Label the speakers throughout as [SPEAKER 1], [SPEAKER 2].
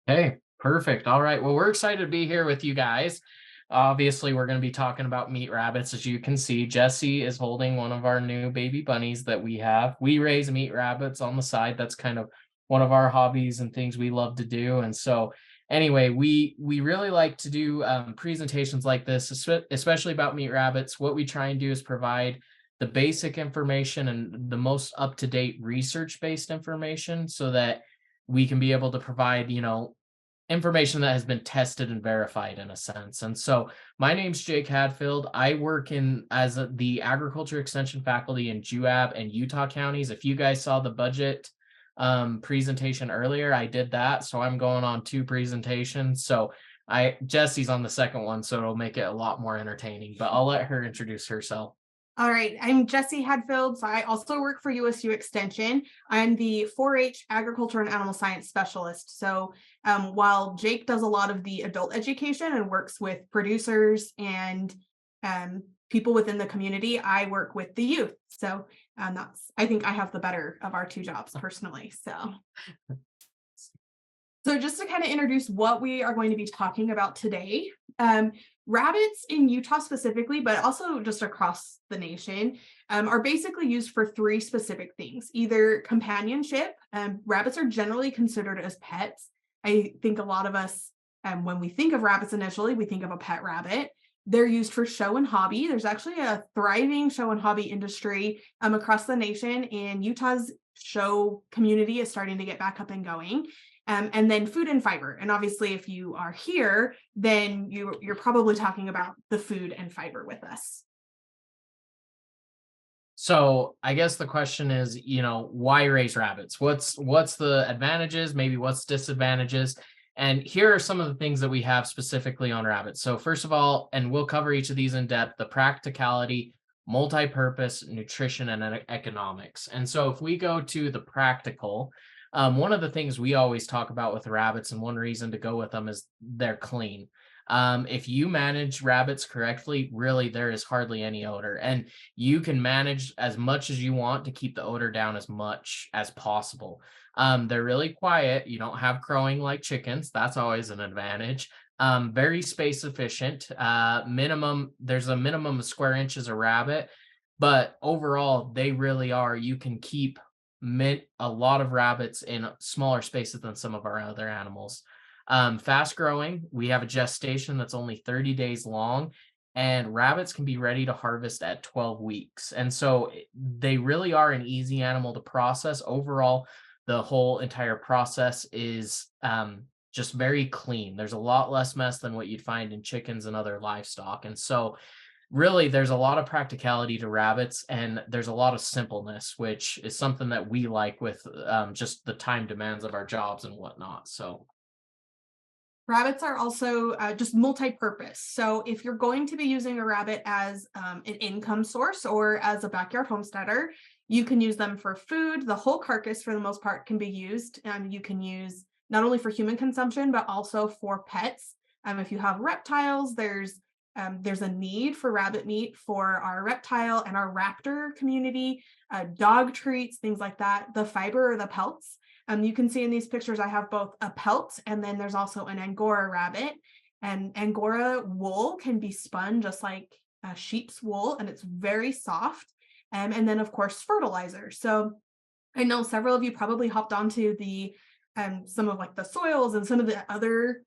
[SPEAKER 1] Hey, perfect. All right. Well, we're excited to be here with you guys. Obviously, we're going to be talking about meat rabbits. As you can see, Jesse is holding one of our new baby bunnies that we have. We raise meat rabbits on the side. That's kind of one of our hobbies and things we love to do. And so, anyway, we really like to do presentations like this, especially about meat rabbits. What we try and do is provide the basic information and the most up to date research based information so that we can be able to provide, information that has been tested and verified in a sense. And so my name's Jake Hadfield. I work in as the agriculture extension faculty in Juab and Utah counties. If you guys saw the budget presentation earlier, I did that. So I'm going on two presentations. So Jesse's on the second one, so it'll make it a lot more entertaining, but I'll let her introduce herself.
[SPEAKER 2] All right, I'm Jessie Hadfield. So I also work for USU Extension. I'm the 4-H Agriculture and Animal Science Specialist. So while Jake does a lot of the adult education and works with producers and people within the community, I work with the youth. So I think I have the better of our two jobs personally. So just to kind of introduce what we are going to be talking about today, rabbits in Utah specifically, but also just across the nation, are basically used for three specific things. Either companionship, rabbits are generally considered as pets. I think a lot of us, when we think of rabbits initially, we think of a pet rabbit. They're used for show and hobby. There's actually a thriving show and hobby industry across the nation, and Utah's show community is starting to get back up and going. And then food and fiber. And obviously, if you are here, then you're probably talking about the food and fiber with us.
[SPEAKER 1] So I guess the question is, why raise rabbits? What's the advantages? Maybe what's disadvantages? And here are some of the things that we have specifically on rabbits. So first of all, and we'll cover each of these in depth, the practicality, multi-purpose, nutrition, and economics. And so if we go to the practical, one of the things we always talk about with rabbits, and one reason to go with them is they're clean. If you manage rabbits correctly, really there is hardly any odor, and you can manage as much as you want to keep the odor down as much as possible. They're really quiet. You don't have crowing like chickens. That's always an advantage. Very space efficient. There's a minimum of square inches a rabbit, but overall, they really are. You can keep a lot of rabbits in smaller spaces than some of our other animals. Fast growing, we have a gestation that's only 30 days long, and rabbits can be ready to harvest at 12 weeks. And so they really are an easy animal to process. Overall, the whole entire process is just very clean. There's a lot less mess than what you'd find in chickens and other livestock. And so really there's a lot of practicality to rabbits, and there's a lot of simpleness, which is something that we like with just the time demands of our jobs and whatnot. So
[SPEAKER 2] Rabbits are also just multi-purpose. So if you're going to be using a rabbit as an income source or as a backyard homesteader, you can use them for food. The whole carcass, for the most part, can be used. You can use not only for human consumption, but also for pets. If you have reptiles, there's a need for rabbit meat for our reptile and our raptor community, dog treats, things like that. The fiber or the pelts. You can see in these pictures, I have both a pelt and then there's also an Angora rabbit. And Angora wool can be spun just like sheep's wool, and it's very soft. And then, of course, fertilizer. So I know several of you probably hopped onto the some of like the soils and some of the other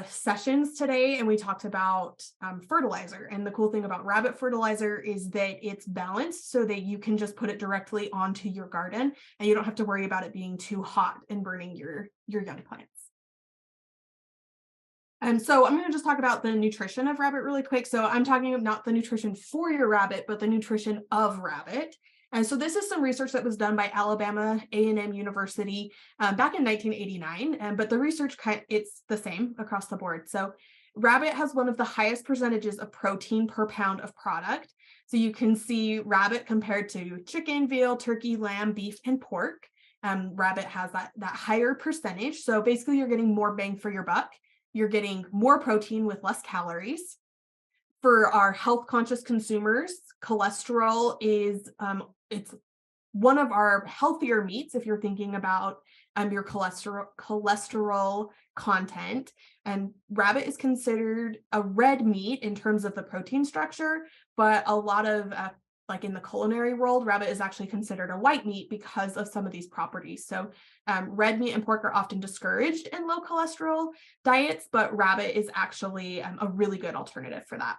[SPEAKER 2] sessions today, and we talked about fertilizer. And the cool thing about rabbit fertilizer is that it's balanced so that you can just put it directly onto your garden and you don't have to worry about it being too hot and burning your young plants. And so I'm going to just talk about the nutrition of rabbit really quick. So I'm talking about not the nutrition for your rabbit, but the nutrition of rabbit. And so this is some research that was done by Alabama A&M University back in 1989. But the research, it's the same across the board. So rabbit has one of the highest percentages of protein per pound of product. So you can see rabbit compared to chicken, veal, turkey, lamb, beef, and pork. Rabbit has that higher percentage. So basically you're getting more bang for your buck. You're getting more protein with less calories. For our health conscious consumers, cholesterol is it's one of our healthier meats if you're thinking about your cholesterol content. And rabbit is considered a red meat in terms of the protein structure, but a lot of like in the culinary world, rabbit is actually considered a white meat because of some of these properties. So red meat and pork are often discouraged in low cholesterol diets, but rabbit is actually a really good alternative for that.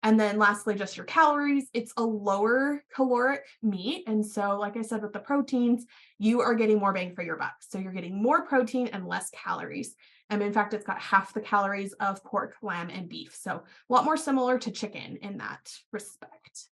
[SPEAKER 2] And then lastly, just your calories. It's a lower caloric meat. And so, like I said, with the proteins, you are getting more bang for your buck. So you're getting more protein and less calories. And in fact, it's got half the calories of pork, lamb, and beef. So a lot more similar to chicken in that respect.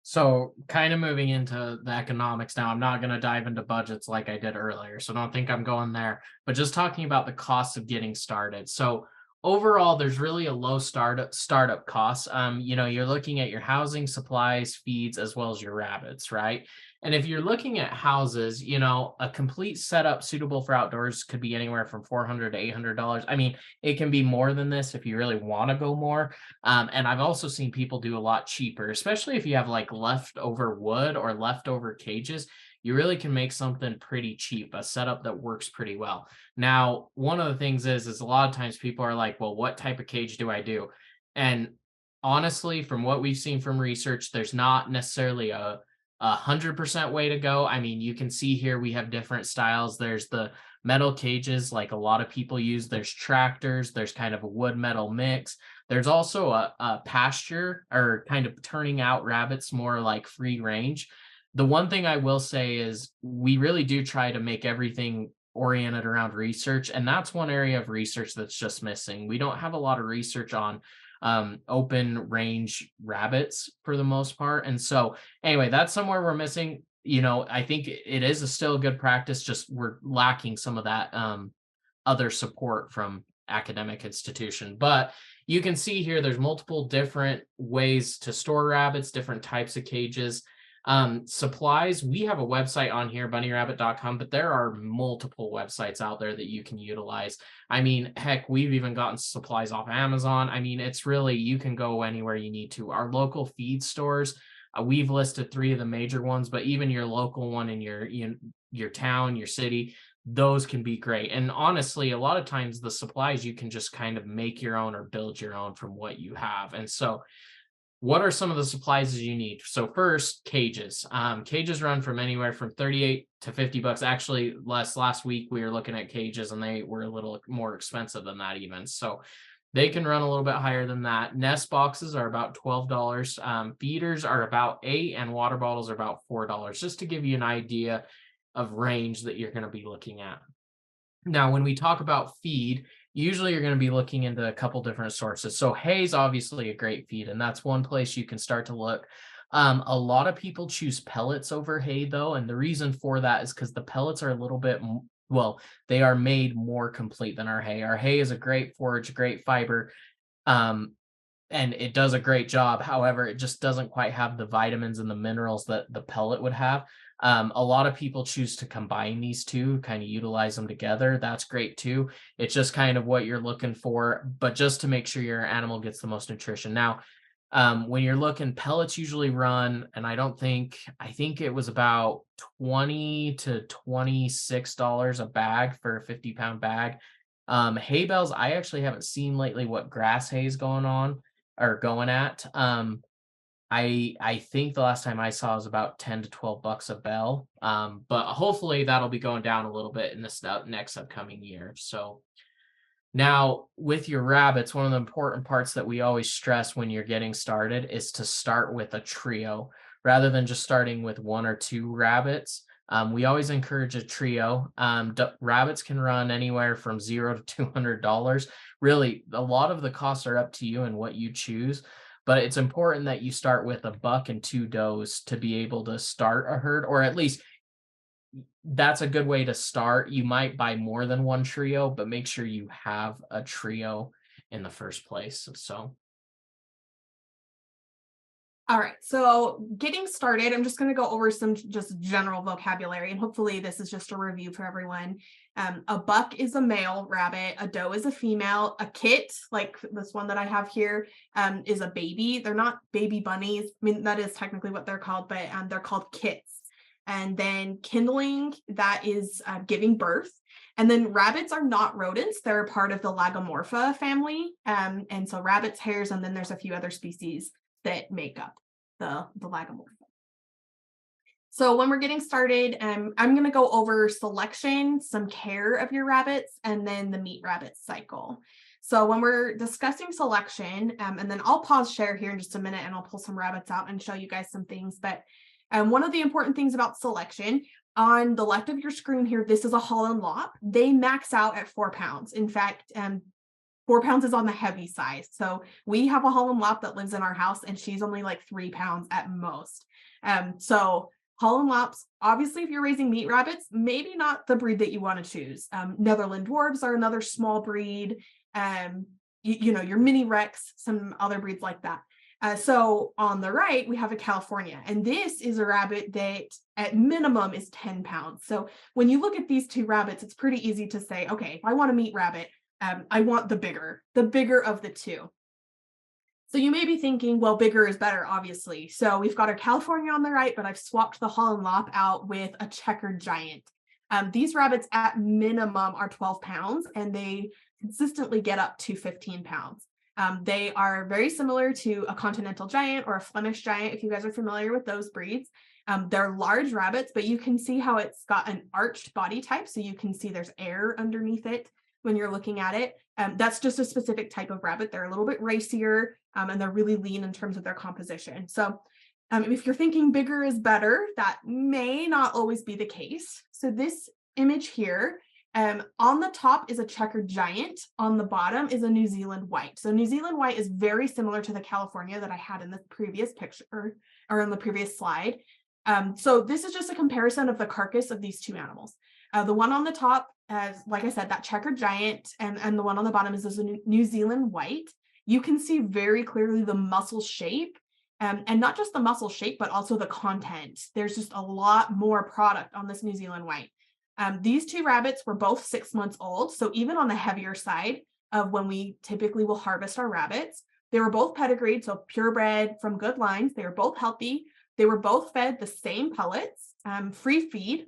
[SPEAKER 1] So, kind of moving into the economics now, I'm not going to dive into budgets like I did earlier. So, don't think I'm going there, but just talking about the cost of getting started. So, overall, there's really a low startup cost. You're looking at your housing, supplies, feeds, as well as your rabbits, right? And if you're looking at houses, a complete setup suitable for outdoors could be anywhere from $400 to $800. I mean, it can be more than this if you really want to go more. And I've also seen people do a lot cheaper, especially if you have like leftover wood or leftover cages. You really can make something pretty cheap, a setup that works pretty well. Now, one of the things is a lot of times people are like, well, what type of cage do I do? And honestly, from what we've seen from research, there's not necessarily a 100% way to go. I mean, you can see here we have different styles. There's the metal cages, like a lot of people use. There's tractors. There's kind of a wood metal mix. There's also a pasture or kind of turning out rabbits more like free range. The one thing I will say is we really do try to make everything oriented around research. And that's one area of research that's just missing. We don't have a lot of research on open range rabbits for the most part. And so, anyway, that's somewhere we're missing. I think it is still a good practice, just we're lacking some of that other support from academic institution. But you can see here there's multiple different ways to store rabbits, different types of cages. Supplies, we have a website on here, bunnyrabbit.com, but there are multiple websites out there that you can utilize. I mean, heck, we've even gotten supplies off Amazon. I mean, it's really, you can go anywhere you need to. Our local feed stores, we've listed 3 of the major ones, but even your local one in your town, your city, those can be great. And honestly, a lot of times the supplies you can just kind of make your own or build your own from what you have. And so what are some of the supplies you need? So first, cages. Cages run from anywhere from 38 to 50 bucks. Actually, last week we were looking at cages and they were a little more expensive than that even. So they can run a little bit higher than that. Nest boxes are about $12. Feeders are about $8 and water bottles are about $4, just to give you an idea of range that you're going to be looking at. Now, when we talk about feed, usually you're going to be looking into a couple different sources. So hay is obviously a great feed, and that's one place you can start to look. A lot of people choose pellets over hay, though, and the reason for that is because the pellets are a little bit, well, they are made more complete than our hay. Our hay is a great forage, great fiber, and it does a great job. However, it just doesn't quite have the vitamins and the minerals that the pellet would have. A lot of people choose to combine these two, kind of utilize them together. That's great too. It's just kind of what you're looking for, but just to make sure your animal gets the most nutrition. Now, when you're looking, pellets usually run, and I think it was about $20 to $26 a bag for a 50-pound bag. Hay bales, I actually haven't seen lately what grass hay is going on or going at. I think the last time I saw was about 10 to 12 bucks a bell. But hopefully that'll be going down a little bit in this next upcoming year. So now with your rabbits, one of the important parts that we always stress when you're getting started is to start with a trio rather than just starting with 1 or 2 rabbits. We always encourage a trio. Rabbits can run anywhere from $0 to $200. Really, a lot of the costs are up to you and what you choose. But it's important that you start with a buck and 2 does to be able to start a herd, or at least that's a good way to start. You might buy more than 1 trio, but make sure you have a trio in the first place. So
[SPEAKER 2] All right, so getting started, I'm just going to go over some just general vocabulary, and hopefully this is just a review for everyone. A buck is a male rabbit, a doe is a female, a kit, like this one that I have here, is a baby. They're not baby bunnies. I mean, that is technically what they're called, but they're called kits. and then kindling, that is giving birth. And then rabbits are not rodents. They're a part of the Lagomorpha family. And so rabbits, hares, and then there's a few other species that make up the Lagomorpha. So when we're getting started, I'm going to go over selection, some care of your rabbits, and then the meat rabbit cycle. So when we're discussing selection, and then I'll pause share here in just a minute and I'll pull some rabbits out and show you guys some things. But one of the important things about selection, on the left of your screen here, this is a Holland Lop. They max out at 4 pounds. In fact, 4 pounds is on the heavy side. So we have a Holland Lop that lives in our house and she's only like 3 pounds at most. So Holland Lops, obviously, if you're raising meat rabbits, maybe not the breed that you want to choose. Netherland Dwarves are another small breed. You know, your mini Rex, some other breeds like that. So on the right, we have a California, and this is a rabbit that at minimum is 10 pounds. So when you look at these two rabbits, it's pretty easy to say, okay, if I want a meat rabbit, I want the bigger of the two. So you may be thinking, well, bigger is better, obviously. So we've got our California on the right, but I've swapped the Holland Lop out with a checkered giant. These rabbits at minimum are 12 pounds, and they consistently get up to 15 pounds. They are very similar to a continental giant or a Flemish giant, if you guys are familiar with those breeds. They're large rabbits, but you can see how it's got an arched body type. So you can see there's air underneath it when you're looking at it. That's just a specific type of rabbit. They're a little bit racier, and they're really lean in terms of their composition. So if you're thinking bigger is better, that may not always be the case. So this image here, on the top is a checkered giant. On the bottom is a New Zealand white. So New Zealand white is very similar to the California that I had in the previous picture or in the previous slide. So this is just a comparison of the carcass of these two animals. The one on the top, as like I said, that checkered giant, and the one on the bottom is this New Zealand white. You can see very clearly the muscle shape, and not just the muscle shape, but also the content. There's just a lot more product on this New Zealand white. These two rabbits were both 6 months old, so even on the heavier side of when we typically will harvest our rabbits. They were both pedigreed, so purebred from good lines. They were both healthy. They were both fed the same pellets, free feed.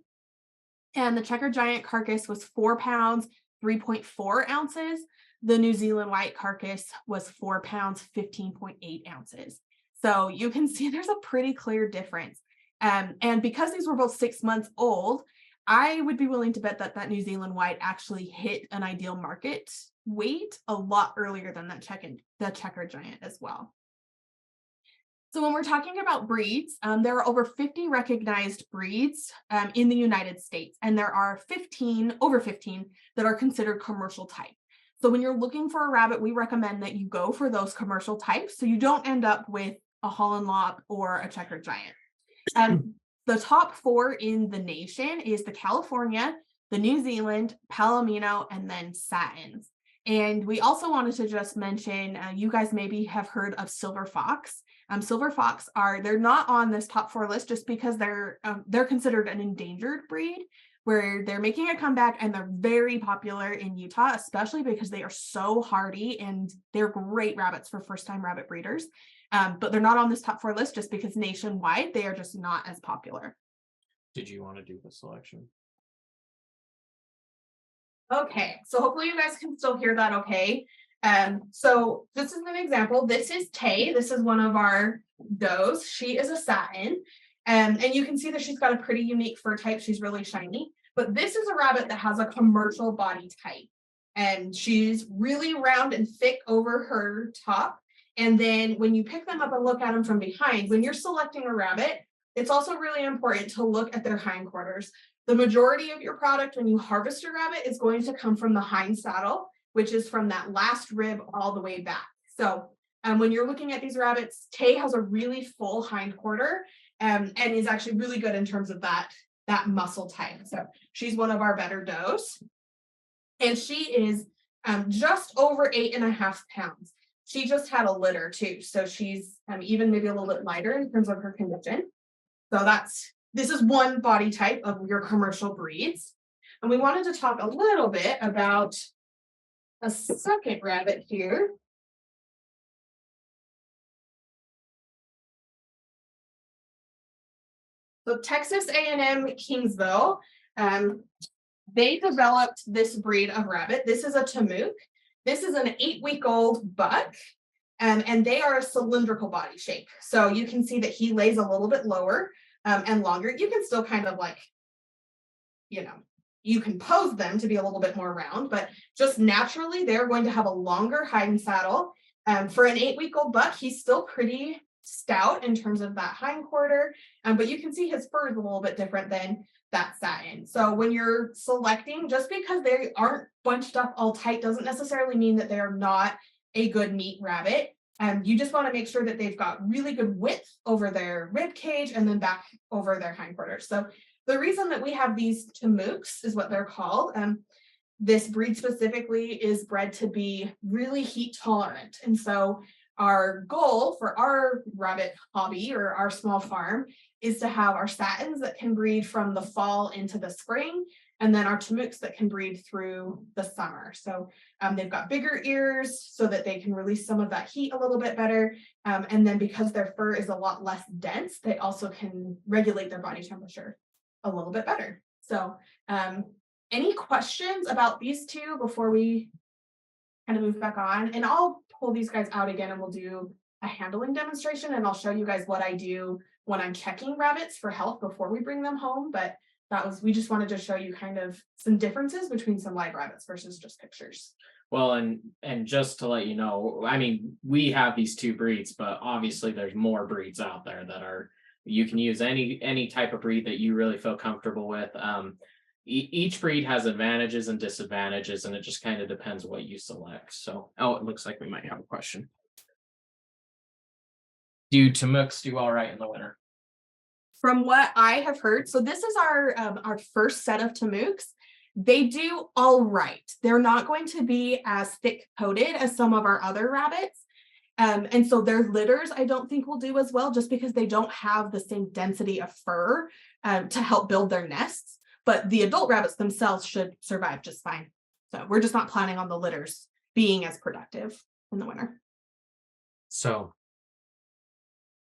[SPEAKER 2] And the checkered giant carcass was 4 pounds, 3.4 ounces. The New Zealand white carcass was 4 pounds, 15.8 ounces. So you can see there's a pretty clear difference. And because these were both 6 months old, I would be willing to bet that that New Zealand white actually hit an ideal market weight a lot earlier than that checkered giant as well. So when we're talking about breeds, there are over 50 recognized breeds in the United States, and there are over 15 that are considered commercial type. So when you're looking for a rabbit, we recommend that you go for those commercial types so you don't end up with a Holland Lop or a checkered giant. The top 4 in the nation is the California, the New Zealand, Palomino, and then Satins. And we also wanted to just mention, you guys maybe have heard of Silver Fox. Silver Fox they're not on this top 4 list just because they're considered an endangered breed, where they're making a comeback, and they're very popular in Utah, especially because they are so hardy and they're great rabbits for first-time rabbit breeders. But they're not on this top 4 list just because nationwide they are just not as popular.
[SPEAKER 1] Did you want to do the selection?
[SPEAKER 2] Okay, so hopefully you guys can still hear that okay. So this is an example. This is Tay. This is one of our does. She is a satin. And you can see that she's got a pretty unique fur type. She's really shiny. But this is a rabbit that has a commercial body type. And she's really round and thick over her top. And then when you pick them up and look at them from behind, when you're selecting a rabbit, it's also really important to look at their hindquarters. The majority of your product when you harvest a rabbit is going to come from the hind saddle, which is from that last rib all the way back. So when you're looking at these rabbits, Tay has a really full hindquarter and is actually really good in terms of that muscle type. So she's one of our better does. And she is just over 8.5 pounds. She just had a litter too. So she's even maybe a little bit lighter in terms of her condition. So this is one body type of your commercial breeds. And we wanted to talk a little bit about a second rabbit here. So Texas A&M Kingsville, um, they developed this breed of rabbit. This is a Tamook. This is an 8-week-old buck, and they are a cylindrical body shape. So you can see that he lays a little bit lower and longer. You can still kind of like, you know, you can pose them to be a little bit more round, but just naturally, they're going to have a longer hind saddle. For an 8-week-old buck, he's still pretty stout in terms of that hind quarter, but you can see his fur is a little bit different than that satin. So when you're selecting, just because they aren't bunched up all tight doesn't necessarily mean that they are not a good meat rabbit. You just want to make sure that they've got really good width over their rib cage and then back over their hindquarters. So the reason that we have these Tamooks is what they're called. This breed specifically is bred to be really heat tolerant. And so our goal for our rabbit hobby or our small farm is to have our satins that can breed from the fall into the spring, and then our Tamooks that can breed through the summer. So they've got bigger ears so that they can release some of that heat a little bit better. And then because their fur is a lot less dense, they also can regulate their body temperature a little bit better. So any questions about these two before we kind of move back on? And I'll pull these guys out again and we'll do a handling demonstration, and I'll show you guys what I do when I'm checking rabbits for health before we bring them home. But we just wanted to show you kind of some differences between some live rabbits versus just pictures.
[SPEAKER 1] Well, and just to let you know, I mean, we have these two breeds, but obviously there's more breeds out there that are, you can use any type of breed that you really feel comfortable with. Each breed has advantages and disadvantages, and it just kind of depends what you select. So, oh, it looks like we might have a question. Do Tamooks do all right in the winter?
[SPEAKER 2] From what I have heard, so this is our first set of Tamooks. They do all right. They're not going to be as thick coated as some of our other rabbits. And so their litters, I don't think will do as well, just because they don't have the same density of fur to help build their nests. But the adult rabbits themselves should survive just fine. So we're just not planning on the litters being as productive in the winter.
[SPEAKER 1] So,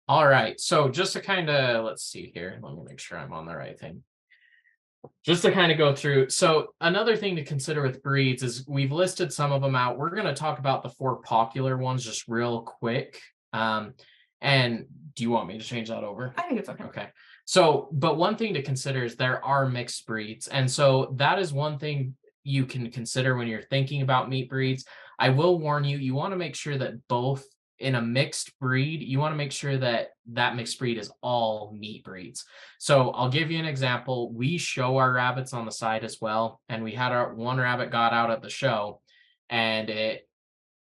[SPEAKER 1] all right. So just to kind of, let's see here. Let me make sure I'm on the right thing. Just to kind of go through. So another thing to consider with breeds is we've listed some of them out. We're going to talk about the 4 popular ones just real quick. And do you want me to change that over?
[SPEAKER 2] I think it's okay.
[SPEAKER 1] Okay. So, but one thing to consider is there are mixed breeds. And so that is one thing you can consider when you're thinking about meat breeds. I will warn you, you want to make sure that both in a mixed breed, you want to make sure that that mixed breed is all meat breeds. So I'll give you an example. We show our rabbits on the side as well. And we had our one rabbit got out at the show, and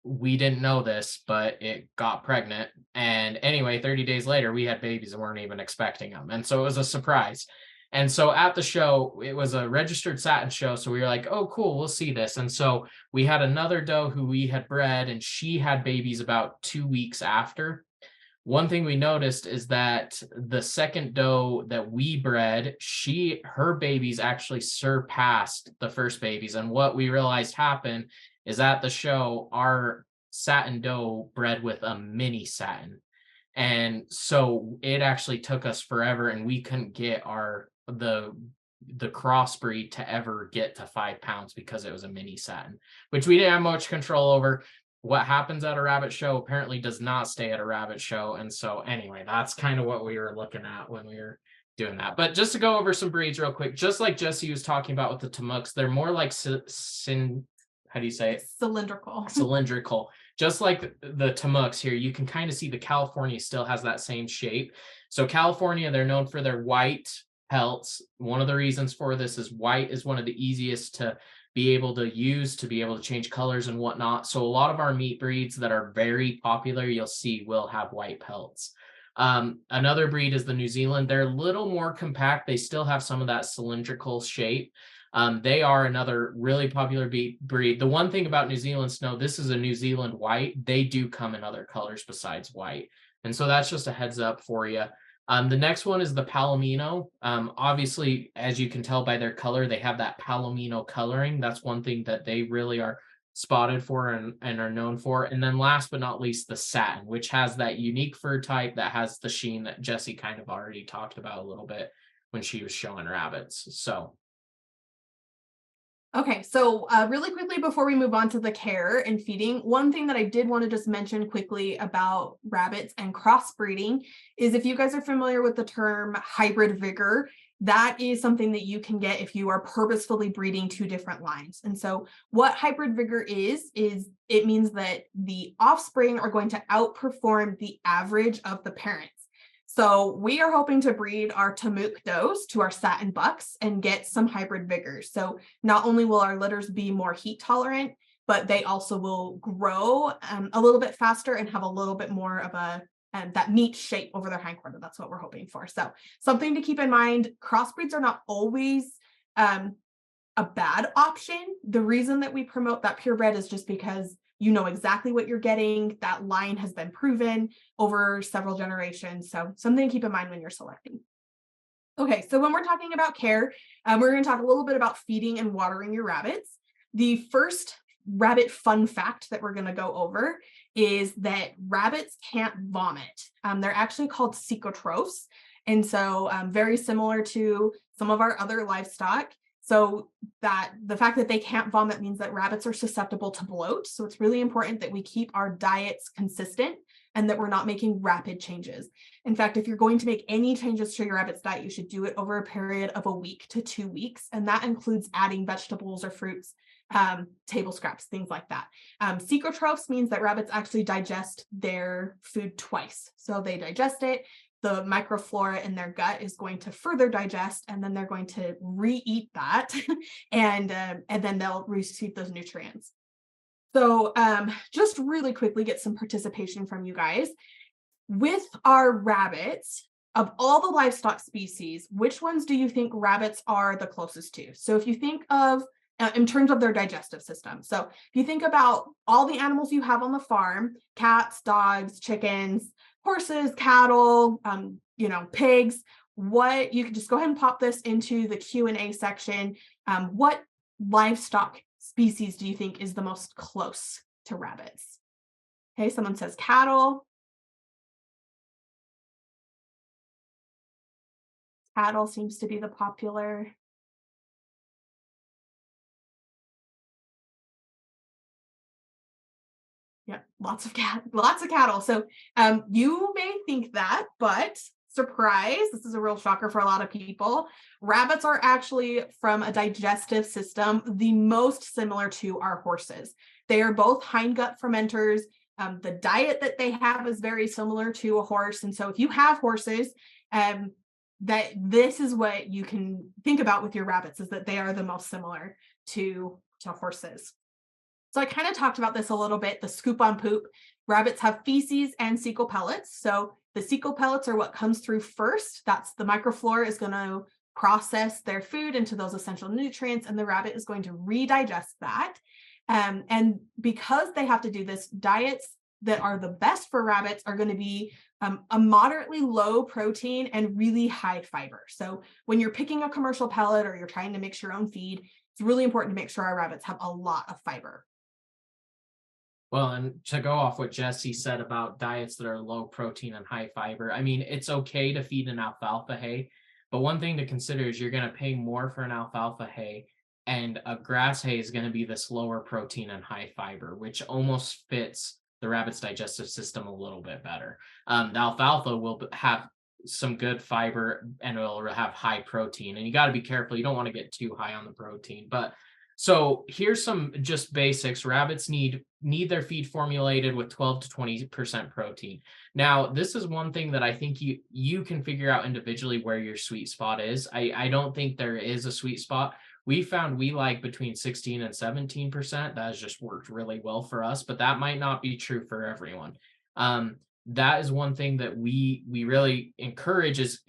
[SPEAKER 1] we didn't know this, but it got pregnant. And anyway, 30 days later, we had babies and weren't even expecting them. And so it was a surprise. And so at the show, it was a registered satin show. So we were like, oh, cool, we'll see this. And so we had another doe who we had bred, and she had babies about 2 weeks after. One thing we noticed is that the second doe that we bred, her babies actually surpassed the first babies. And what we realized happened is at the show, our satin doe bred with a mini satin. And so it actually took us forever, and we couldn't get the crossbreed to ever get to 5 pounds because it was a mini satin, which we didn't have much control over. What happens at a rabbit show apparently does not stay at a rabbit show. And so anyway, that's kind of what we were looking at when we were doing that. But just to go over some breeds real quick, just like Jesse was talking about with the Tamooks, they're more like how do you say it?
[SPEAKER 2] Cylindrical.
[SPEAKER 1] Cylindrical. Just like the Tamooks here, you can kind of see the California still has that same shape. So California, they're known for their white pelts. One of the reasons for this is white is one of the easiest to be able to use to be able to change colors and whatnot. So a lot of our meat breeds that are very popular, you'll see will have white pelts. Another breed is the New Zealand. They're a little more compact. They still have some of that cylindrical shape. They are another really popular breed. The one thing about New Zealand snow, this is a New Zealand white. They do come in other colors besides white. And so that's just a heads up for you. The next one is the Palomino. Obviously, as you can tell by their color, they have that Palomino coloring. That's one thing that they really are spotted for and are known for. And then last but not least, the satin, which has that unique fur type that has the sheen that Jesse kind of already talked about a little bit when she was showing rabbits. So
[SPEAKER 2] Okay, so really quickly before we move on to the care and feeding, one thing that I did want to just mention quickly about rabbits and crossbreeding is if you guys are familiar with the term hybrid vigor, that is something that you can get if you are purposefully breeding two different lines. And so what hybrid vigor is it means that the offspring are going to outperform the average of the parents. So we are hoping to breed our Tamuk does to our satin bucks and get some hybrid vigors. So not only will our litters be more heat tolerant, but they also will grow a little bit faster and have a little bit more of a that meat shape over their hindquarter. That's what we're hoping for. So something to keep in mind, crossbreeds are not always a bad option. The reason that we promote that purebred is just because you know exactly what you're getting. That line has been proven over several generations. So something to keep in mind when you're selecting. Okay, so when we're talking about care, we're going to talk a little bit about feeding and watering your rabbits. The first rabbit fun fact that we're going to go over is that rabbits can't vomit. They're actually called cecotrophs. And so very similar to some of our other livestock. So that the fact that they can't vomit means that rabbits are susceptible to bloat. So it's really important that we keep our diets consistent and that we're not making rapid changes. In fact, if you're going to make any changes to your rabbit's diet, you should do it over a period of a week to 2 weeks. And that includes adding vegetables or fruits, table scraps, things like that. Cecotrophs means that rabbits actually digest their food twice. So they digest it, the microflora in their gut is going to further digest, and then they're going to re-eat that, and then they'll receive those nutrients. So just really quickly get some participation from you guys. With our rabbits, of all the livestock species, which ones do you think rabbits are the closest to? So if you think of in terms of their digestive system. So if you think about all the animals you have on the farm, cats, dogs, chickens, horses, cattle, pigs, what you can just go ahead and pop this into the Q&A section. What livestock species do you think is the most close to rabbits? Okay, someone says cattle. Cattle seems to be the popular. Yeah, lots of cattle. So you may think that, but surprise, this is a real shocker for a lot of people. Rabbits are actually, from a digestive system, the most similar to our horses. They are both hindgut fermenters. The diet that they have is very similar to a horse. And so if you have horses, that this is what you can think about with your rabbits, is that they are the most similar to horses. So I kind of talked about this a little bit, the scoop on poop. Rabbits have feces and cecal pellets. So the cecal pellets are what comes through first. That's the microflora is going to process their food into those essential nutrients, and the rabbit is going to redigest that. And because they have to do this, diets that are the best for rabbits are going to be a moderately low protein and really high fiber. So when you're picking a commercial pellet or you're trying to mix your own feed, it's really important to make sure our rabbits have a lot of fiber.
[SPEAKER 1] Well, and to go off what Jesse said about diets that are low protein and high fiber, I mean, it's okay to feed an alfalfa hay, but one thing to consider is you're going to pay more for an alfalfa hay, and a grass hay is going to be this lower protein and high fiber, which almost fits the rabbit's digestive system a little bit better. The alfalfa will have some good fiber and it'll have high protein, and you got to be careful. You don't want to get too high on the protein, but so here's some just basics. Rabbits need their feed formulated with 12 to 20% protein. Now, this is one thing that I think you can figure out individually where your sweet spot is. I don't think there is a sweet spot. We found we like between 16 and 17%. That has just worked really well for us, but that might not be true for everyone. That is one thing that we really encourage is,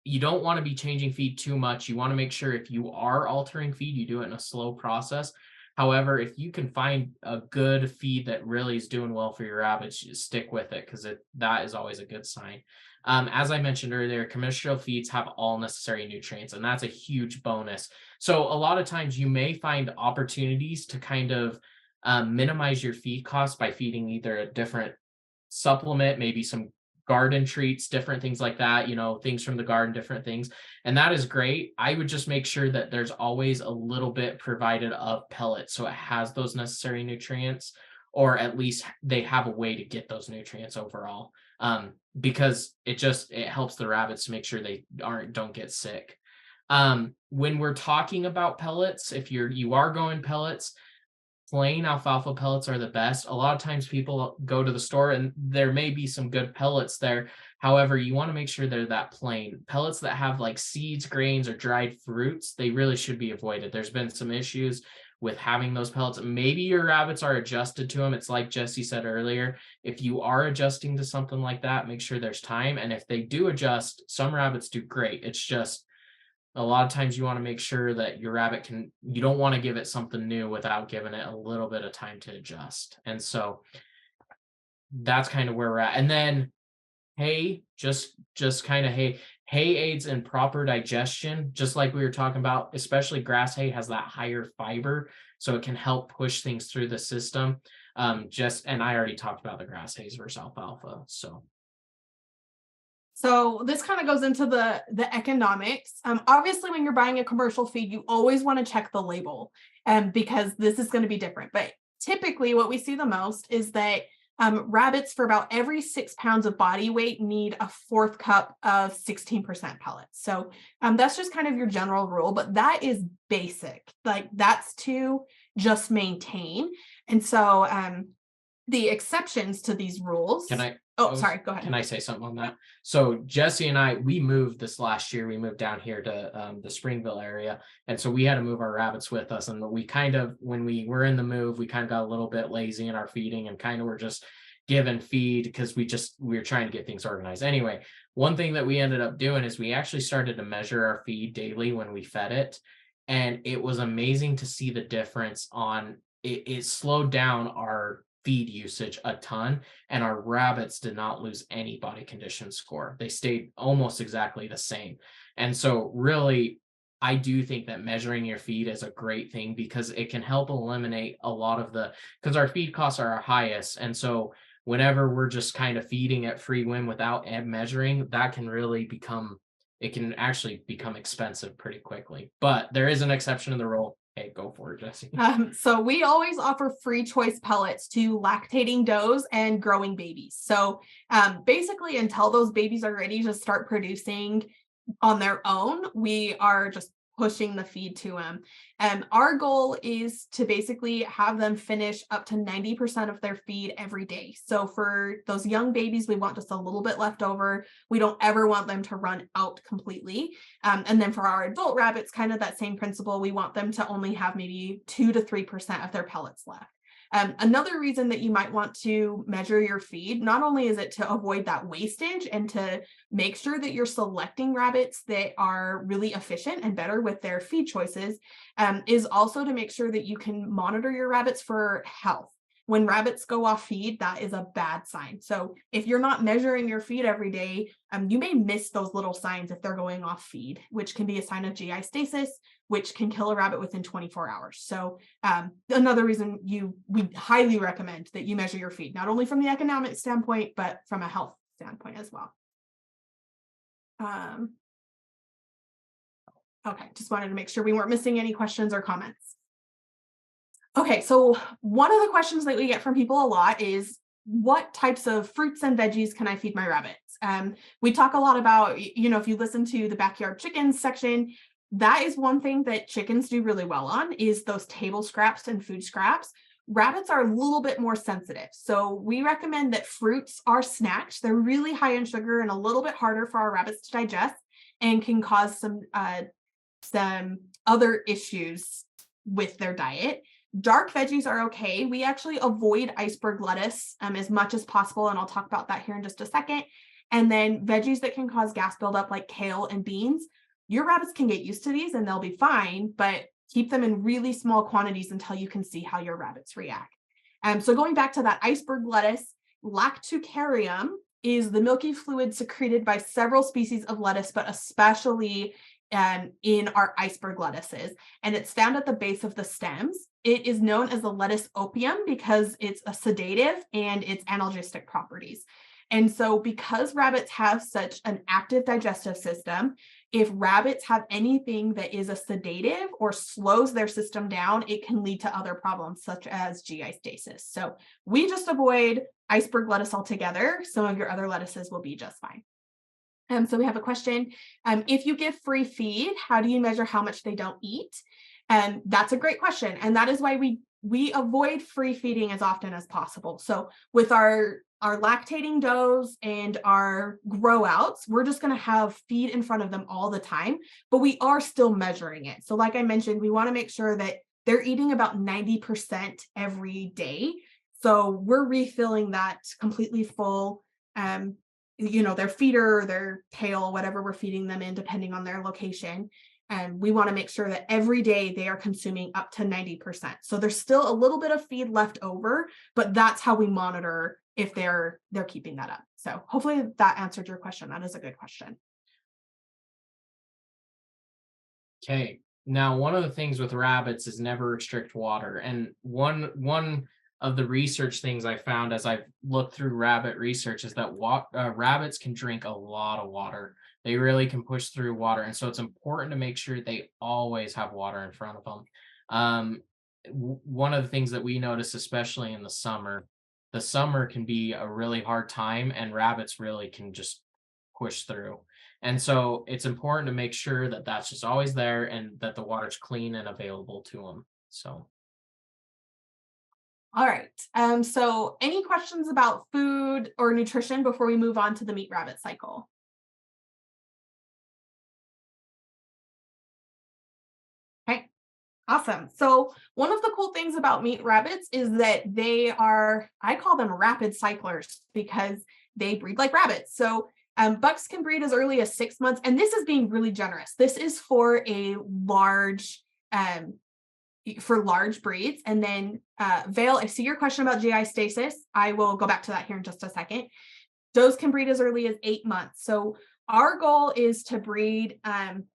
[SPEAKER 1] you don't want to be changing feed too much. You want to make sure if you are altering feed, you do it in a slow process. However, if you can find a good feed that really is doing well for your rabbits, you stick with it, because that is always a good sign. As I mentioned earlier, commercial feeds have all necessary nutrients, and that's a huge bonus. So a lot of times you may find opportunities to kind of minimize your feed costs by feeding either a different supplement, maybe some garden treats, different things like that, things from the garden, different things. And that is great. I would just make sure that there's always a little bit provided of pellets so it has those necessary nutrients, or at least they have a way to get those nutrients overall. Because it helps the rabbits to make sure they don't get sick. When we're talking about pellets, if you are going pellets, plain alfalfa pellets are the best. A lot of times people go to the store and there may be some good pellets there. However, you want to make sure they're that plain. Pellets that have like seeds, grains, or dried fruits, they really should be avoided. There's been some issues with having those pellets. Maybe your rabbits are adjusted to them. It's like Jesse said earlier. If you are adjusting to something like that, make sure there's time. And if they do adjust, some rabbits do great. It's just a lot of times you want to make sure that your rabbit you don't want to give it something new without giving it a little bit of time to adjust. And so that's kind of where we're at. And then hay, just kind of hay aids in proper digestion, just like we were talking about, especially grass hay has that higher fiber, so it can help push things through the system. And I already talked about the grass hays versus alfalfa.
[SPEAKER 2] So this kind of goes into the economics. Obviously, when you're buying a commercial feed, you always want to check the label, because this is going to be different. But typically, what we see the most is that rabbits, for about every 6 pounds of body weight, need a 4th cup of 16% pellets. So that's just kind of your general rule, but that is basic. Like, that's to just maintain. And so the exceptions to these rules. Sorry, go ahead.
[SPEAKER 1] Can I say something on that? So Jesse and we moved this last year. We moved down here to the Springville area. And so we had to move our rabbits with us. And when we were in the move, we kind of got a little bit lazy in our feeding and kind of were just given feed because we were trying to get things organized. Anyway, one thing that we ended up doing is we actually started to measure our feed daily when we fed it. And it was amazing to see the difference it slowed down our feed usage a ton, and our rabbits did not lose any body condition score. They stayed almost exactly the same. And so really, I do think that measuring your feed is a great thing because it can help eliminate a lot of because our feed costs are our highest. And so whenever we're just kind of feeding at free whim without measuring, that can actually become expensive pretty quickly. But there is an exception to the rule. Hey, go for it, Jesse.
[SPEAKER 2] So we always offer free choice pellets to lactating does and growing babies. So basically, until those babies are ready to start producing on their own, we are just pushing the feed to them. And our goal is to basically have them finish up to 90% of their feed every day. So for those young babies, we want just a little bit left over. We don't ever want them to run out completely. And then for our adult rabbits, kind of that same principle, we want them to only have maybe 2 to 3% of their pellets left. Another reason that you might want to measure your feed, not only is it to avoid that wastage and to make sure that you're selecting rabbits that are really efficient and better with their feed choices, is also to make sure that you can monitor your rabbits for health. When rabbits go off feed, that is a bad sign. So if you're not measuring your feed every day, you may miss those little signs if they're going off feed, which can be a sign of GI stasis, which can kill a rabbit within 24 hours. So another reason we highly recommend that you measure your feed, not only from the economic standpoint, but from a health standpoint as well. Okay, just wanted to make sure we weren't missing any questions or comments. Okay, so one of the questions that we get from people a lot is, what types of fruits and veggies can I feed my rabbits? We talk a lot about, if you listen to the backyard chickens section, that is one thing that chickens do really well on, is those table scraps and food scraps. Rabbits are a little bit more sensitive. So we recommend that fruits are snacks. They're really high in sugar and a little bit harder for our rabbits to digest and can cause some other issues with their diet. Dark veggies are okay. We actually avoid iceberg lettuce as much as possible, and I'll talk about that here in just a second. And then veggies that can cause gas buildup, like kale and beans, your rabbits can get used to these and they'll be fine, but keep them in really small quantities until you can see how your rabbits react. So going back to that iceberg lettuce, Lactucarium is the milky fluid secreted by several species of lettuce, but especially in our iceberg lettuces. And it's found at the base of the stems. it is known as the lettuce opium because it's a sedative and its analgesic properties. And so because rabbits have such an active digestive system, if rabbits have anything that is a sedative or slows their system down, it can lead to other problems such as GI stasis. So we just avoid iceberg lettuce altogether. Some of your other lettuces will be just fine. So we have a question. If you give free feed, how do you measure how much they don't eat? And that's a great question. And that is why we avoid free feeding as often as possible. So with our lactating does and our grow outs, we're just going to have feed in front of them all the time, but we are still measuring it. So like I mentioned, we want to make sure that they're eating about 90% every day. So we're refilling that completely full, their feeder, their tail, whatever we're feeding them in, depending on their location. And we want to make sure that every day they are consuming up to 90%. So there's still a little bit of feed left over, but that's how we monitor if they're keeping that up. So hopefully that answered your question. That is a good question.
[SPEAKER 1] Okay. Now, one of the things with rabbits is never restrict water. And one of the research things I found as I've looked through rabbit research is that rabbits can drink a lot of water. They really can push through water. And so it's important to make sure they always have water in front of them. One of the things that we notice, especially in the summer can be a really hard time, and rabbits really can just push through. And so it's important to make sure that that's just always there and that the water's clean and available to them. So.
[SPEAKER 2] All right. So any questions about food or nutrition before we move on to the meat rabbit cycle? Okay. Awesome. So one of the cool things about meat rabbits is that I call them rapid cyclers because they breed like rabbits. So bucks can breed as early as 6 months, and this is being really generous. This is for large breeds. And then Vale, I see your question about GI stasis. I will go back to that here in just a second. Does can breed as early as 8 months. So our goal is to breed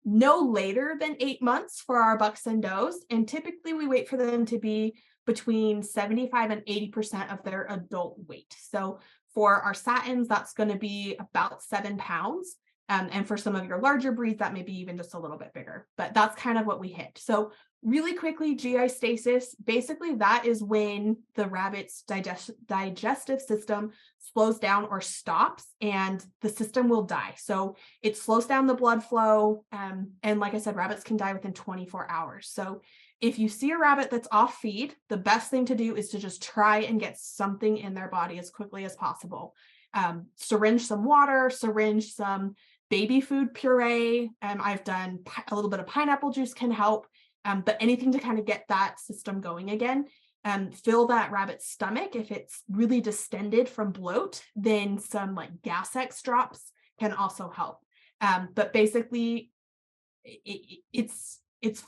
[SPEAKER 2] no later than 8 months for our bucks and does. And typically we wait for them to be between 75 and 80% of their adult weight. So for our satins, that's going to be about 7 pounds. And for some of your larger breeds, that may be even just a little bit bigger, but that's kind of what we hit. So really quickly, GI stasis, basically that is when the rabbit's digestive system slows down or stops and the system will die. So it slows down the blood flow. And like I said, rabbits can die within 24 hours. So if you see a rabbit that's off feed, the best thing to do is to just try and get something in their body as quickly as possible. Syringe some water, syringe some baby food puree. I've done a little bit of pineapple juice can help, but anything to kind of get that system going again. Fill that rabbit's stomach. If it's really distended from bloat, then some like Gas-X drops can also help. But basically, it's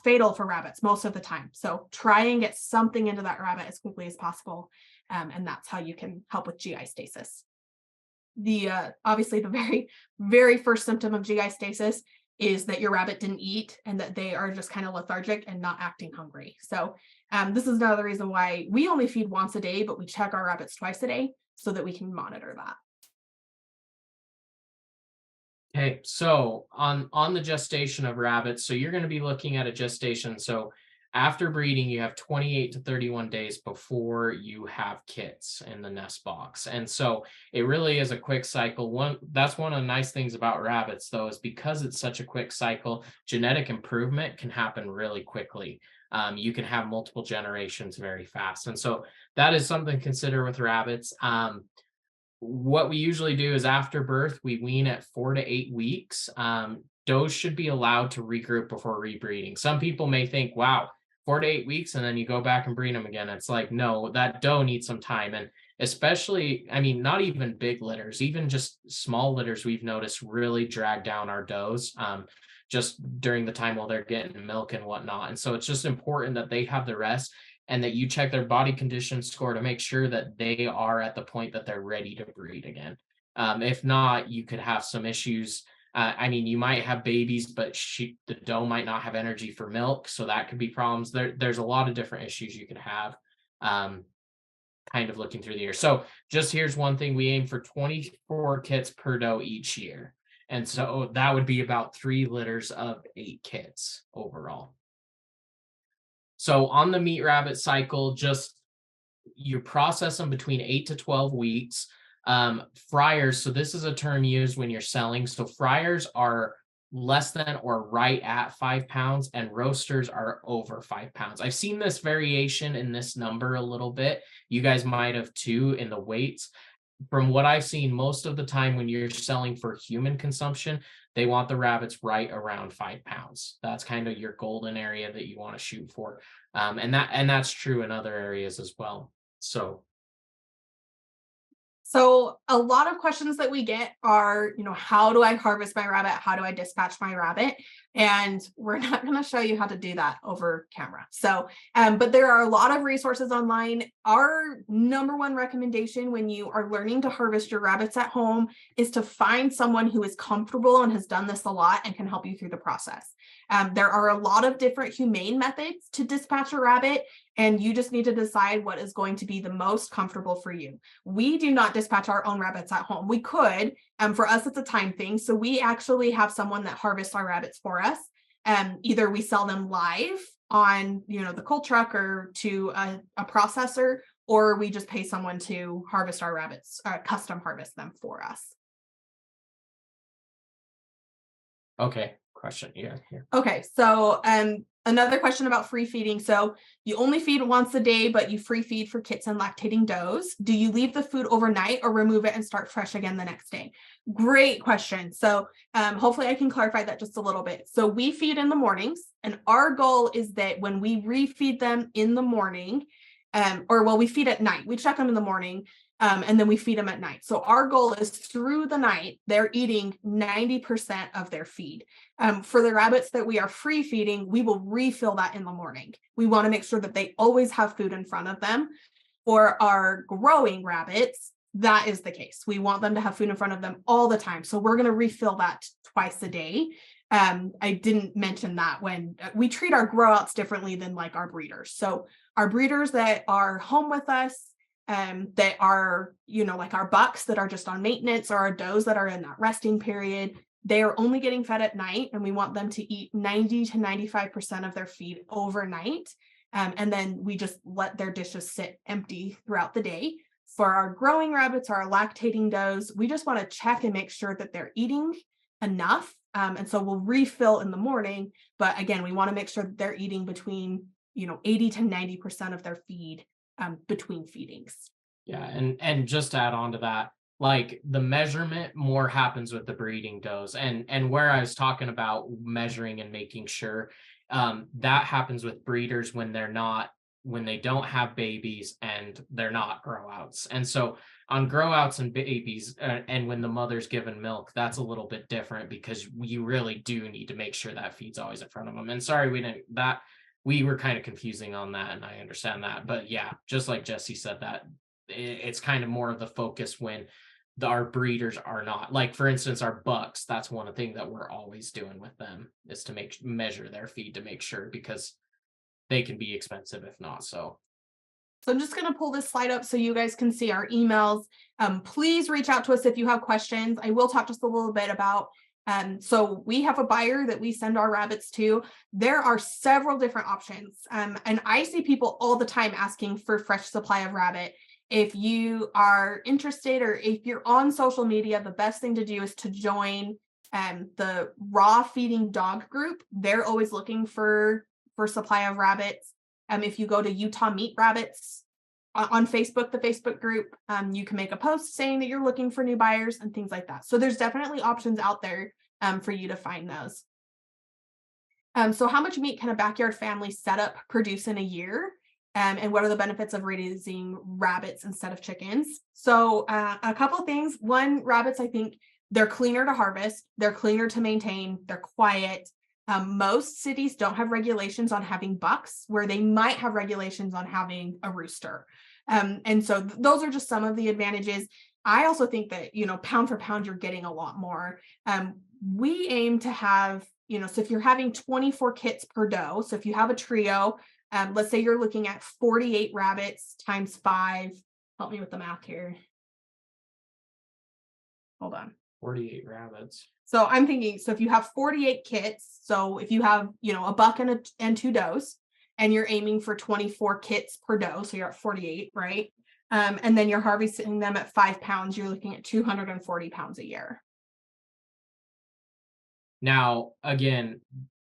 [SPEAKER 2] fatal for rabbits most of the time. So try and get something into that rabbit as quickly as possible. And that's how you can help with GI stasis. Obviously the very, very first symptom of GI stasis is that your rabbit didn't eat and that they are just kind of lethargic and not acting hungry. So this is another reason why we only feed once a day, but we check our rabbits twice a day so that we can monitor that.
[SPEAKER 1] Okay, so on the gestation of rabbits, so you're going to be looking at a gestation. So after breeding, you have 28 to 31 days before you have kits in the nest box. And so it really is a quick cycle. That's one of the nice things about rabbits, though, is because it's such a quick cycle, genetic improvement can happen really quickly. You can have multiple generations very fast. And so that is something to consider with rabbits. What we usually do is after birth, we wean at 4 to 8 weeks. Does should be allowed to regroup before rebreeding. Some people may think, wow, 4 to 8 weeks, and then you go back and breed them again. It's like, no, that doe needs some time. And especially, I mean, not even big litters, even just small litters we've noticed really drag down our does just during the time while they're getting milk and whatnot. And so it's just important that they have the rest and that you check their body condition score to make sure that they are at the point that they're ready to breed again. If not, you could have some issues I mean, you might have babies, but the doe might not have energy for milk, so that could be problems. There's a lot of different issues you can have, um, kind of looking through the year. So just here's one thing: we aim for 24 kits per doe each year, and so that would be about 3 litters of 8 kits overall. So on the meat rabbit cycle, just you process them between 8 to 12 weeks. Fryers, so this is a term used when you're selling. So fryers are less than or right at 5 pounds, and roasters are over 5 pounds. I've seen this variation in this number a little bit. You guys might have too in the weights. From what I've seen, most of the time when you're selling for human consumption, they want the rabbits right around 5 pounds. That's kind of your golden area that you want to shoot for. And that's true in other areas as well.
[SPEAKER 2] So a lot of questions that we get are, how do I harvest my rabbit? How do I dispatch my rabbit? And we're not going to show you how to do that over camera. So, but there are a lot of resources online. Our number one recommendation when you are learning to harvest your rabbits at home is to find someone who is comfortable and has done this a lot and can help you through the process. There are a lot of different humane methods to dispatch a rabbit, and you just need to decide what is going to be the most comfortable for you. We do not dispatch our own rabbits at home. We could, for us, it's a time thing. So we actually have someone that harvests our rabbits for us. Either we sell them live on, the cold truck or to a processor, or we just pay someone to harvest our rabbits, custom harvest them for us.
[SPEAKER 1] Okay, question. Yeah.
[SPEAKER 2] Okay, so another question about free feeding. So you only feed once a day, but you free feed for kits and lactating does. Do you leave the food overnight or remove it and start fresh again the next day? Great question. So hopefully I can clarify that just a little bit. So we feed in the mornings, and our goal is that when we refeed them in the morning, we feed at night. We check them in the morning. And then we feed them at night. So our goal is through the night, they're eating 90% of their feed. For the rabbits that we are free feeding, we will refill that in the morning. We want to make sure that they always have food in front of them. For our growing rabbits, that is the case. We want them to have food in front of them all the time. So we're going to refill that twice a day. I didn't mention that when we treat our grow outs differently than like our breeders. So our breeders that are home with us, that are, like our bucks that are just on maintenance, or our does that are in that resting period, they are only getting fed at night, and we want them to eat 90 to 95% of their feed overnight. And then we just let their dishes sit empty throughout the day. For our growing rabbits, our lactating does, we just want to check and make sure that they're eating enough. And so we'll refill in the morning. But again, we want to make sure that they're eating between, 80 to 90% of their feed between feedings.
[SPEAKER 1] Yeah, and just to add on to that, like the measurement more happens with the breeding does, and where I was talking about measuring and making sure, that happens with breeders when they don't have babies and they're not grow outs. And so on grow outs and babies, and when the mother's given milk, that's a little bit different, because you really do need to make sure that feed's always in front of them. And sorry, we were kind of confusing on that, and I understand that. But yeah, just like Jesse said, that it's kind of more of the focus when our breeders are not. Like, for instance, our bucks, that's one thing that we're always doing with them, is to measure their feed to make sure, because they can be expensive if not. So
[SPEAKER 2] I'm just going to pull this slide up so you guys can see our emails. Please reach out to us if you have questions. I will talk just a little bit about so we have a buyer that we send our rabbits to. There are several different options. And I see people all the time asking for fresh supply of rabbit. If you are interested, or if you're on social media, the best thing to do is to join the raw feeding dog group. They're always looking for supply of rabbits. If you go to Utah Meat Rabbits on Facebook, the Facebook group, you can make a post saying that you're looking for new buyers and things like that. So there's definitely options out there for you to find those. So how much meat can a backyard family setup produce in a year? And what are the benefits of raising rabbits instead of chickens? So a couple of things. One, rabbits, I think they're cleaner to harvest. They're cleaner to maintain. They're quiet. Most cities don't have regulations on having bucks, where they might have regulations on having a rooster. And so those are just some of the advantages. I also think that, pound for pound, you're getting a lot more. we aim to have, so if you're having 24 kits per doe, so if you have a trio, let's say you're looking at 48 rabbits times 5. Help me with the math here. Hold on.
[SPEAKER 1] 48 rabbits.
[SPEAKER 2] So I'm thinking, so if you have 48 kits, so if you have, a buck and 2 does, and you're aiming for 24 kits per doe, so you're at 48, right? And then you're harvesting them at 5 pounds, you're looking at 240 pounds a year.
[SPEAKER 1] Now, again,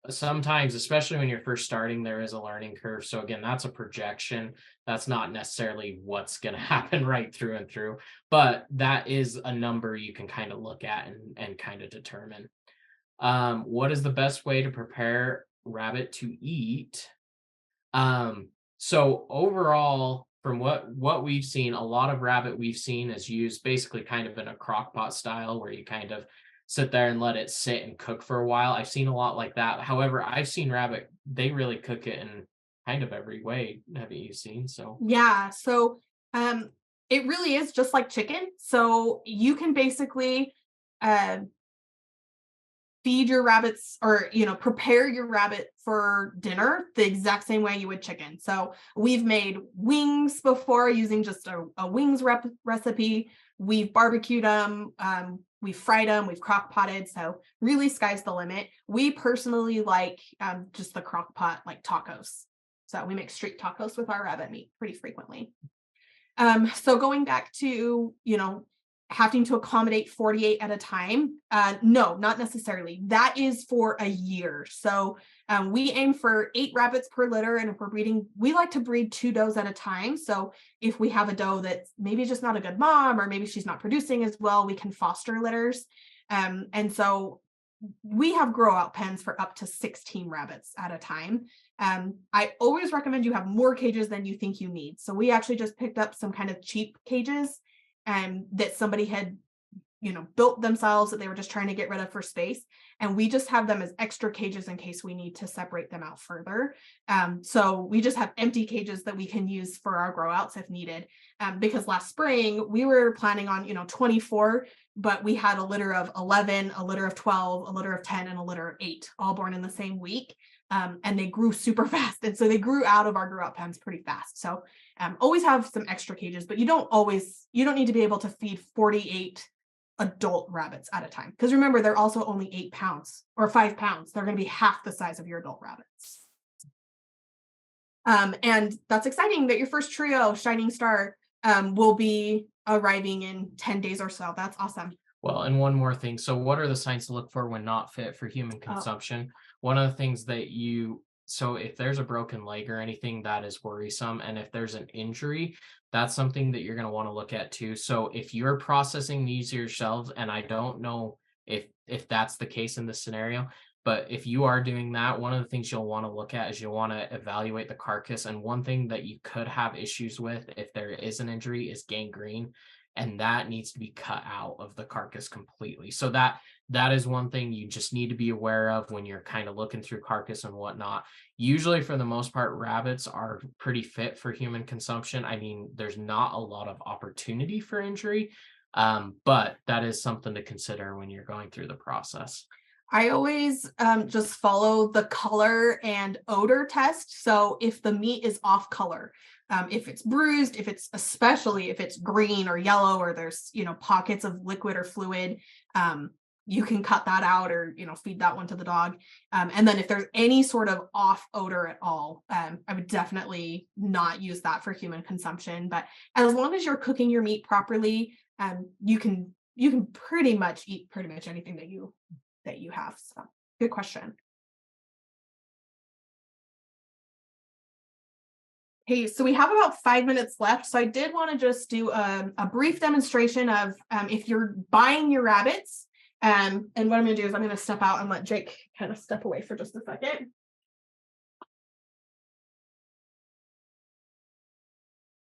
[SPEAKER 1] sometimes, especially when you're first starting, there is a learning curve. So again, that's a projection. That's not necessarily what's going to happen right through and through, but that is a number you can kind of look at and kind of determine. What is the best way to prepare rabbit to eat? So overall, from what we've seen, a lot of rabbit we've seen is used basically kind of in a crock pot style where you kind of sit there and let it sit and cook for a while. I've seen a lot like that. However, I've seen rabbit, they really cook it in kind of every way. Haven't you seen? So
[SPEAKER 2] Yeah, so it really is just like chicken. So you can basically uh, feed your rabbits, or prepare your rabbit for dinner the exact same way you would chicken. So we've made wings before using just a wings recipe. We've barbecued them, we've fried them, we've crock potted. So really, sky's the limit. We personally like just the crock pot, like tacos. So we make street tacos with our rabbit meat pretty frequently. So going back to, having to accommodate 48 at a time, no, not necessarily. That is for a year. So we aim for 8 rabbits per litter. And if we're breeding, we like to breed 2 does at a time. So if we have a doe that's maybe just not a good mom, or maybe she's not producing as well, we can foster litters. And so we have grow out pens for up to 16 rabbits at a time. I always recommend you have more cages than you think you need. So we actually just picked up some kind of cheap cages that somebody had, built themselves, that they were just trying to get rid of for space. And we just have them as extra cages in case we need to separate them out further. So we just have empty cages that we can use for our grow outs if needed. Because last spring we were planning on, 24, but we had a litter of 11, a litter of 12, a litter of 10, and a litter of 8, all born in the same week. And they grew super fast. And so they grew out of our grow out pens pretty fast. So always have some extra cages, but you don't need to be able to feed 48 adult rabbits at a time. Because remember, they're also only 8 pounds or 5 pounds. They're going to be half the size of your adult rabbits. And that's exciting that your first trio, Shining Star, will be arriving in 10 days or so. That's awesome.
[SPEAKER 1] well, and one more thing. So what are the signs to look for when not fit for human consumption? One of the things that so if there's a broken leg or anything, that is worrisome. And if there's an injury, that's something that you're going to want to look at too. So if you're processing these yourselves, and I don't know if that's the case in this scenario, but if you are doing that, one of the things you'll want to look at is you'll want to evaluate the carcass. And one thing that you could have issues with if there is an injury is gangrene, and that needs to be cut out of the carcass completely. So that is one thing you just need to be aware of when you're kind of looking through carcass and whatnot. Usually, for the most part, rabbits are pretty fit for human consumption. I mean, there's not a lot of opportunity for injury, but that is something to consider when you're going through the process.
[SPEAKER 2] I always just follow the color and odor test. So if the meat is off color, if it's bruised, especially if it's green or yellow, or there's, pockets of liquid or fluid, you can cut that out, or, feed that one to the dog. And then if there's any sort of off odor at all, I would definitely not use that for human consumption. But as long as you're cooking your meat properly, you can pretty much eat pretty much anything that you have. So good question. Hey, so we have about 5 minutes left. So I did want to just do a brief demonstration of if you're buying your rabbits. And what I'm going to do is I'm going to step out and let Jake kind of step away for just a second.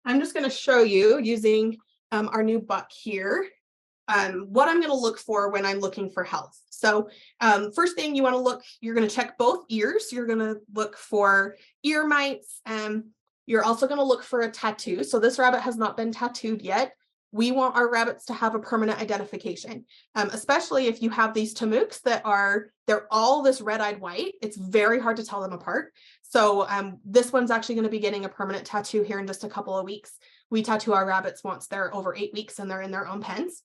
[SPEAKER 2] I'm just going to show you using our new buck here. What I'm going to look for when I'm looking for health. So first thing you're going to check both ears. You're going to look for ear mites. You're also going to look for a tattoo. So this rabbit has not been tattooed yet. We want our rabbits to have a permanent identification, especially if you have these Tamuks they're all this red-eyed white. It's very hard to tell them apart. So this one's actually going to be getting a permanent tattoo here in just a couple of weeks. We tattoo our rabbits once they're over 8 weeks and they're in their own pens.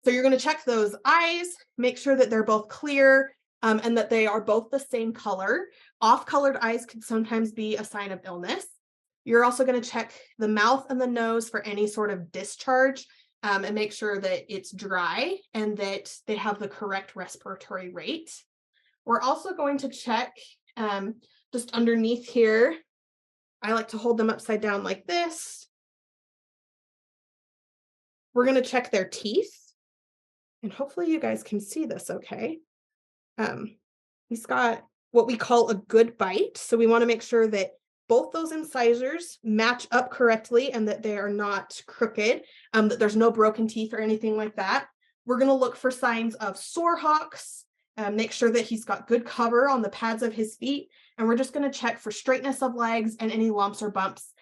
[SPEAKER 2] So you're going to check those eyes, make sure that they're both clear, and that they are both the same color. Off-colored eyes can sometimes be a sign of illness. You're also going to check the mouth and the nose for any sort of discharge, and make sure that it's dry and that they have the correct respiratory rate. We're also going to check just underneath here. I like to hold them upside down like this. We're going to check their teeth. And hopefully you guys can see this okay. He's got what we call a good bite. So we want to make sure that both those incisors match up correctly and that they are not crooked, that there's no broken teeth or anything like that. We're going to look for signs of sore hocks, make sure that he's got good cover on the pads of his feet. And we're just going to check for straightness of legs and any lumps or bumps.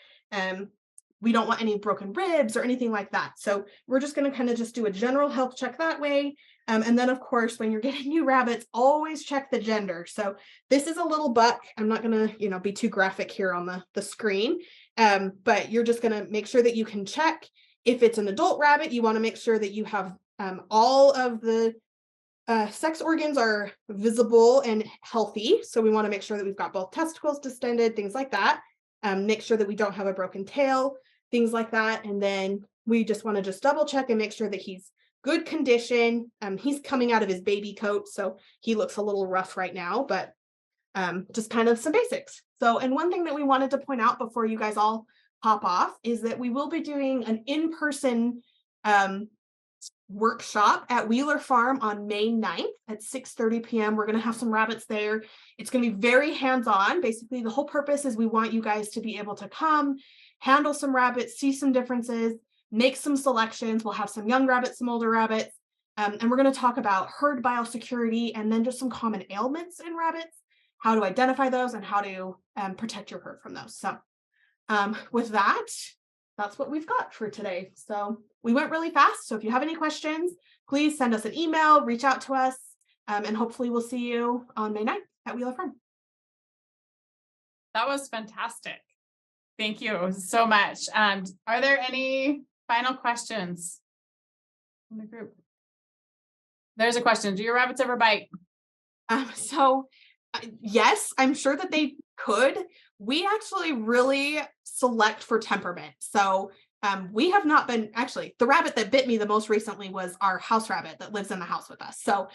[SPEAKER 2] We don't want any broken ribs or anything like that. So we're just going to kind of just do a general health check that way. And then, of course, when you're getting new rabbits, always check the gender. So this is a little buck. I'm not going to, be too graphic here on the screen, but you're just going to make sure that you can check. If it's an adult rabbit, you want to make sure that you have all of the sex organs are visible and healthy. So we want to make sure that we've got both testicles distended, things like that. Make sure that we don't have a broken tail, things like that. And then we just want to just double check and make sure that he's good condition. He's coming out of his baby coat, so he looks a little rough right now, but just kind of some basics. So, and one thing that we wanted to point out before you guys all hop off is that we will be doing an in-person workshop at Wheeler Farm on May 9th at 6:30 p.m. We're going to have some rabbits there. It's going to be very hands-on. Basically, the whole purpose is we want you guys to be able to come, handle some rabbits, see some differences, make some selections. We'll have some young rabbits, some older rabbits, and we're going to talk about herd biosecurity and then just some common ailments in rabbits, how to identify those and how to protect your herd from those. So with that, that's what we've got for today. So we went really fast. So if you have any questions, please send us an email, reach out to us, and hopefully we'll see you on May 9th at Wheeler Farm.
[SPEAKER 3] That was fantastic. Thank you so much. Are there any final questions from the group? There's a question. Do your rabbits ever bite?
[SPEAKER 2] Yes, I'm sure that they could. We actually really select for temperament. So we have not been, actually, the rabbit that bit me the most recently was our house rabbit that lives in the house with us. So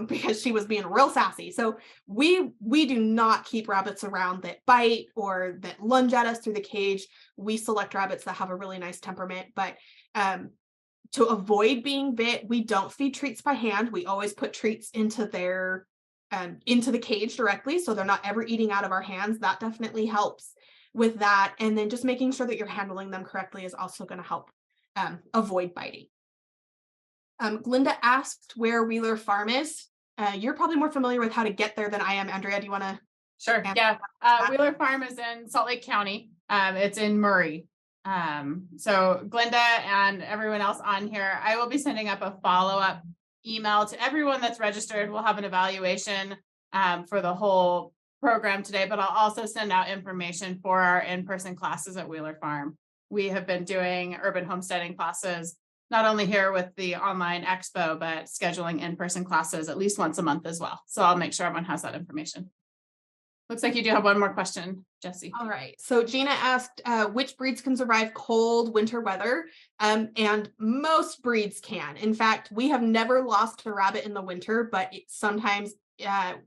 [SPEAKER 2] because she was being real sassy. So we do not keep rabbits around that bite or that lunge at us through the cage. We select rabbits that have a really nice temperament. But to avoid being bit, we don't feed treats by hand. We always put treats into the cage directly, so they're not ever eating out of our hands. That definitely helps with that. And then just making sure that you're handling them correctly is also going to help avoid biting. Glinda asked where Wheeler Farm is. You're probably more familiar with how to get there than I am, Andrea. Do you want to?
[SPEAKER 3] Sure. Yeah. Wheeler Farm is in Salt Lake County. It's in Murray. So Glinda and everyone else on here, I will be sending up a follow-up email to everyone that's registered. We'll have an evaluation for the whole program today, but I'll also send out information for our in-person classes at Wheeler Farm. We have been doing urban homesteading classes, not only here with the online expo, but scheduling in-person classes at least once a month as well. So I'll make sure everyone has that information. Looks like you do have one more question, Jessie.
[SPEAKER 2] All right. So Gina asked which breeds can survive cold winter weather, and most breeds can. In fact, we have never lost a rabbit in the winter, but sometimes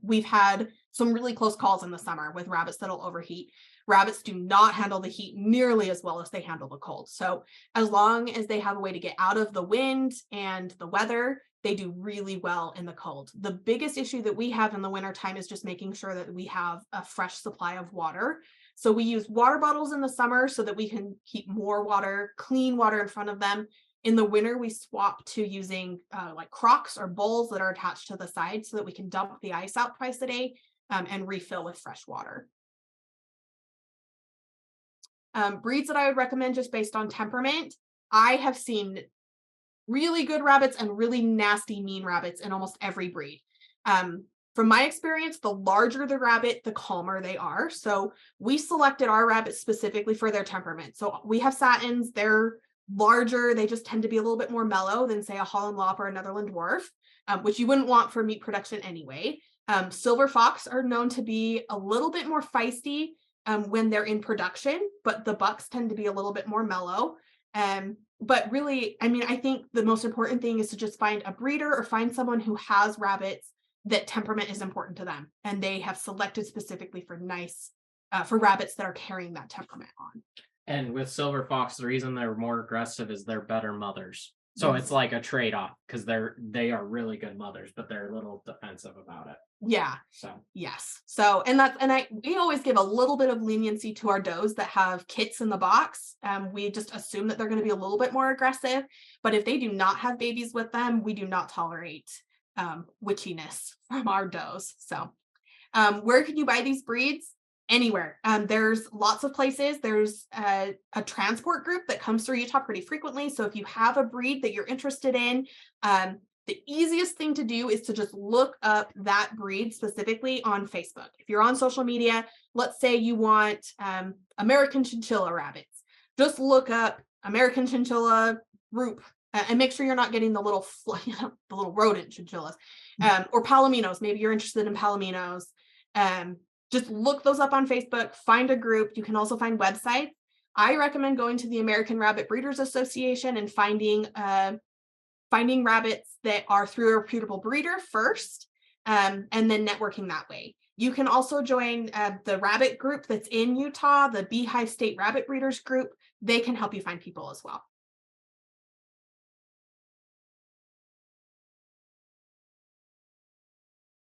[SPEAKER 2] we've had some really close calls in the summer with rabbits that'll overheat. Rabbits do not handle the heat nearly as well as they handle the cold. So as long as they have a way to get out of the wind and the weather, they do really well in the cold. The biggest issue that we have in the wintertime is just making sure that we have a fresh supply of water. So we use water bottles in the summer so that we can keep more water, clean water in front of them. In the winter, we swap to using like crocks or bowls that are attached to the side so that we can dump the ice out twice a day and refill with fresh water. Breeds that I would recommend just based on temperament, I have seen really good rabbits and really nasty, mean rabbits in almost every breed. From my experience, the larger the rabbit, the calmer they are. So we selected our rabbits specifically for their temperament. So we have Satins, they're larger, they just tend to be a little bit more mellow than, say, a Holland Lop or a Netherland Dwarf, which you wouldn't want for meat production anyway. Silver Fox are known to be a little bit more feisty when they're in production, but the bucks tend to be a little bit more mellow. But really, I mean, I think the most important thing is to just find a breeder or find someone who has rabbits that temperament is important to them, and they have selected specifically for for rabbits that are carrying that temperament on.
[SPEAKER 1] And with Silver Fox, the reason they're more aggressive is they're better mothers. So it's like a trade-off because they are really good mothers, but they're a little defensive about it.
[SPEAKER 2] Yeah.
[SPEAKER 1] So
[SPEAKER 2] yes. So we always give a little bit of leniency to our does that have kits in the box. We just assume that they're going to be a little bit more aggressive, but if they do not have babies with them, we do not tolerate witchiness from our does. So where can you buy these breeds? Anywhere. There's lots of places. There's a transport group that comes through Utah pretty frequently. So if you have a breed that you're interested in, the easiest thing to do is to just look up that breed specifically on Facebook. If you're on social media, let's say you want American chinchilla rabbits, just look up American chinchilla group and make sure you're not getting the little rodent chinchillas or palominos. Maybe you're interested in palominos. Just look those up on Facebook, find a group. You can also find websites. I recommend going to the American Rabbit Breeders Association and finding rabbits that are through a reputable breeder first, and then networking that way. You can also join the rabbit group that's in Utah, the Beehive State Rabbit Breeders Group. They can help you find people as well.